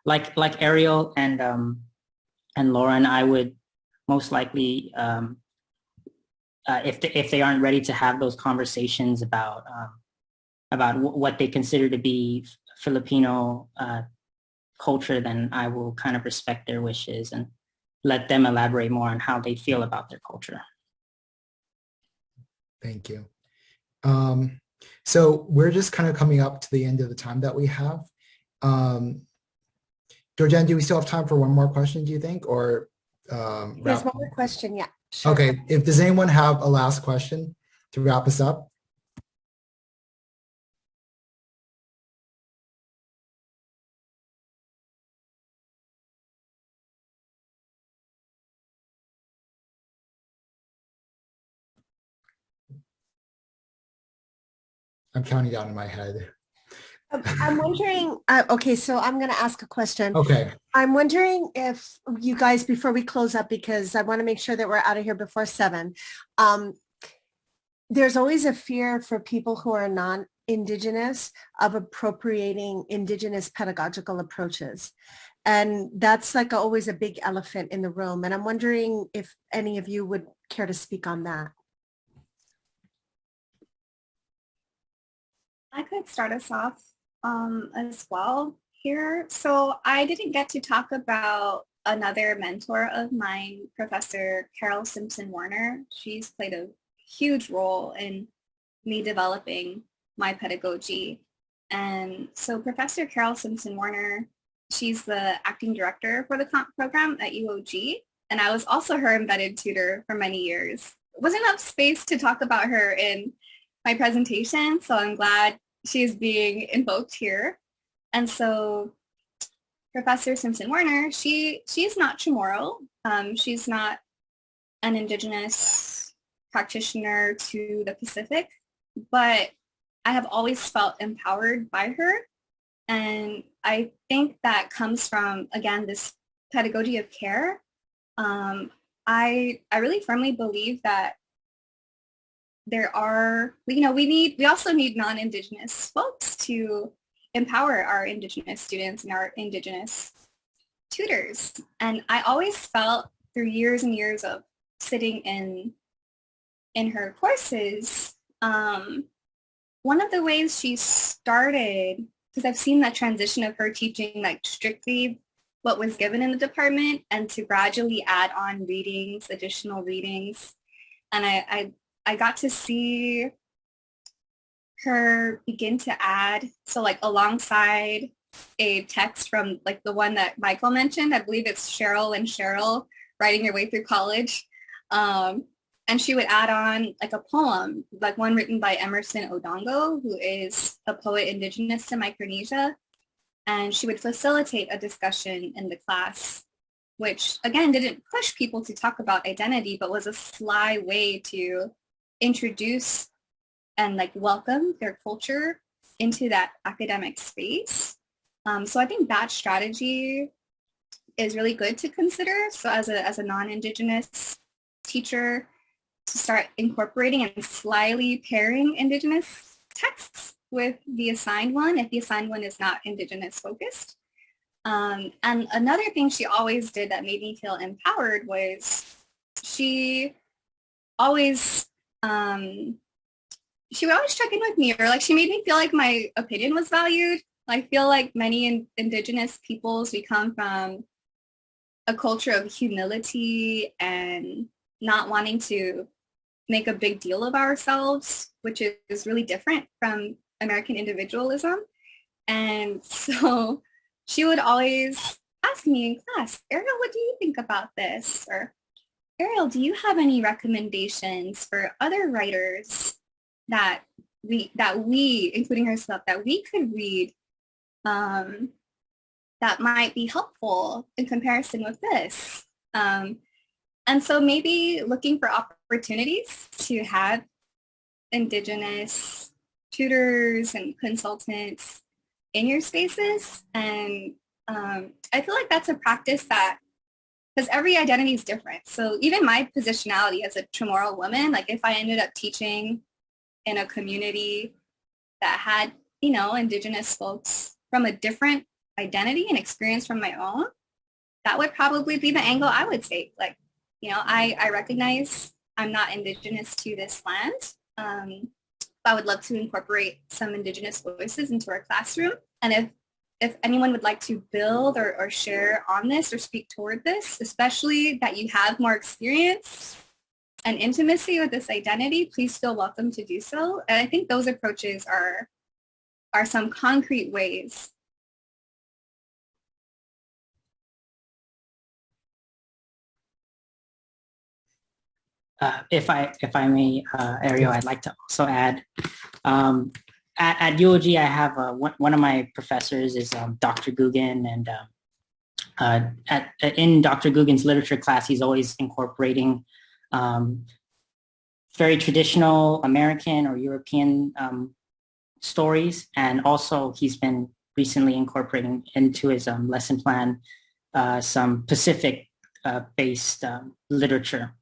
like Arielle and Lauren, I would most likely, if they aren't ready to have those conversations about what they consider to be Filipino culture, then I will kind of respect their wishes and let them elaborate more on how they feel about their culture. Thank you. So we're just kind of coming up to the end of the time that we have. Georgianne, do we still have time for one more question, do you think? Or there's one more question, yeah. Sure. Okay, does anyone have a last question to wrap us up? I'm counting down in my head. I'm wondering, okay, so I'm going to ask a question. Okay. I'm wondering if you guys, before we close up, because I want to make sure that we're out of here before 7, there's always a fear for people who are non-Indigenous of appropriating Indigenous pedagogical approaches. And that's like always a big elephant in the room. And I'm wondering if any of you would care to speak on that. I could start us off. as well here. So I didn't get to talk about another mentor of mine, Professor Carol Simpson Warner. She's played a huge role in me developing my pedagogy. And so Professor Carol Simpson Warner, she's the acting director for the comp program at UOG. And I was also her embedded tutor for many years. Wasn't enough space to talk about her in my presentation, so I'm glad she's being invoked here. And so Professor Simpson Warner, she's not Chamorro. She's not an Indigenous practitioner to the Pacific, but I have always felt empowered by her. And I think that comes from, again, this pedagogy of care. I really firmly believe that there are, we also need non-Indigenous folks to empower our Indigenous students and our Indigenous tutors. And I always felt through years and years of sitting in her courses, one of the ways she started, because I've seen that transition of her teaching like strictly what was given in the department and to gradually add on readings, additional readings. And I got to see her begin to add, so like alongside a text from like the one that Michael mentioned, I believe it's Cheryl and Cheryl writing your way through college. And she would add on like a poem, like one written by Emerson Odongo, who is a poet indigenous to Micronesia. And she would facilitate a discussion in the class, which again didn't push people to talk about identity, but was a sly way to introduce and like welcome their culture into that academic space. So I think that strategy is really good to consider. So as a non-Indigenous teacher, to start incorporating and slyly pairing Indigenous texts with the assigned one if the assigned one is not Indigenous focused. And another thing she always did that made me feel empowered was she always she would always check in with me, or like she made me feel like my opinion was valued. I feel like many Indigenous peoples, we come from a culture of humility and not wanting to make a big deal of ourselves, which is really different from American individualism. And so she would always ask me in class, Arielle, what do you think about this? Or Arielle, do you have any recommendations for other writers that we, including herself, that we could read that might be helpful in comparison with this? And so maybe looking for opportunities to have Indigenous tutors and consultants in your spaces. And I feel like that's a practice that, because every identity is different. So even my positionality as a Chamorro woman, like if I ended up teaching in a community that had, Indigenous folks from a different identity and experience from my own, that would probably be the angle I would take. Like, I recognize I'm not Indigenous to this land. But I would love to incorporate some Indigenous voices into our classroom. And if anyone would like to build or share on this or speak toward this, especially that you have more experience and intimacy with this identity, please feel welcome to do so. And I think those approaches are some concrete ways. If I may, Arielle, I'd like to also add, at UOG, I have one of my professors is Dr. Guggen, and in Dr. Guggen's literature class, he's always incorporating very traditional American or European stories, and also he's been recently incorporating into his lesson plan some Pacific-based literature.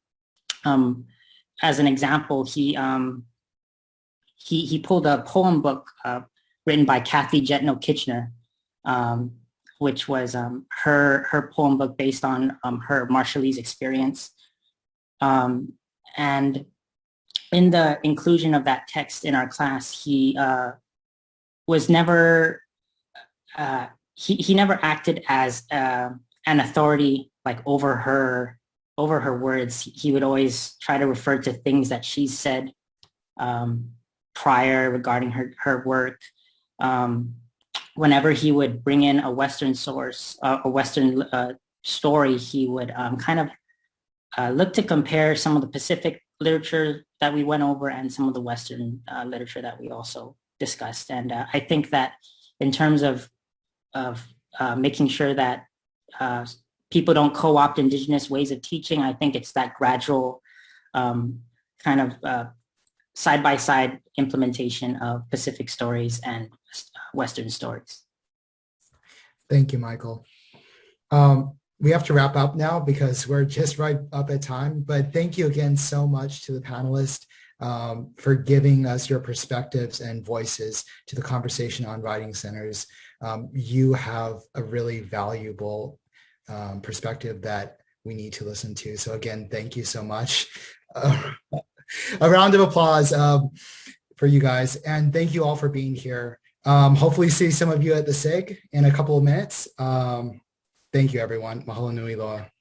As an example, he pulled a poem book written by Kathy Jetno Kitchener, which was her poem book based on her Marshallese experience. And in the inclusion of that text in our class, he was never he never acted as an authority like over her words. He would always try to refer to things that she said prior regarding her work. Whenever he would bring in a Western source, a Western story, he would kind of look to compare some of the Pacific literature that we went over and some of the Western literature that we also discussed. And I think that in terms of making sure that people don't co-opt Indigenous ways of teaching, I think it's that gradual kind of side-by-side implementation of Pacific stories and Western stories. Thank you, Michael. We have to wrap up now because we're just right up at time, but thank you again so much to the panelists for giving us your perspectives and voices to the conversation on writing centers. You have a really valuable perspective that we need to listen to. So again, thank you so much. A round of applause for you guys. And thank you all for being here. Hopefully see some of you at the SIG in a couple of minutes. Thank you, everyone. Mahalo nui loa.